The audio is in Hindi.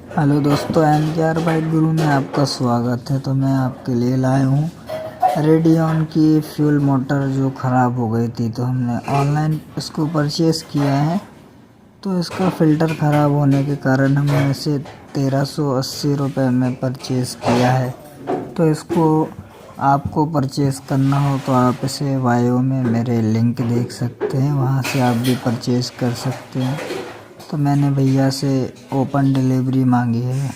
हेलो दोस्तों, एम बाइक गुरु में आपका स्वागत है। तो मैं आपके लिए लाया हूँ रेडियन की फ्यूल मोटर जो ख़राब हो गई थी। तो हमने ऑनलाइन इसको परचेज़ किया है। तो इसका फ़िल्टर ख़राब होने के कारण हमने इसे 1380 रुपये में परचेज़ किया है। तो इसको आपको परचेज़ करना हो तो आप इसे बायो में मेरे लिंक देख सकते हैं, वहाँ से आप भी परचेज़ कर सकते हैं। तो मैंने भैया से ओपन डिलीवरी मांगी है।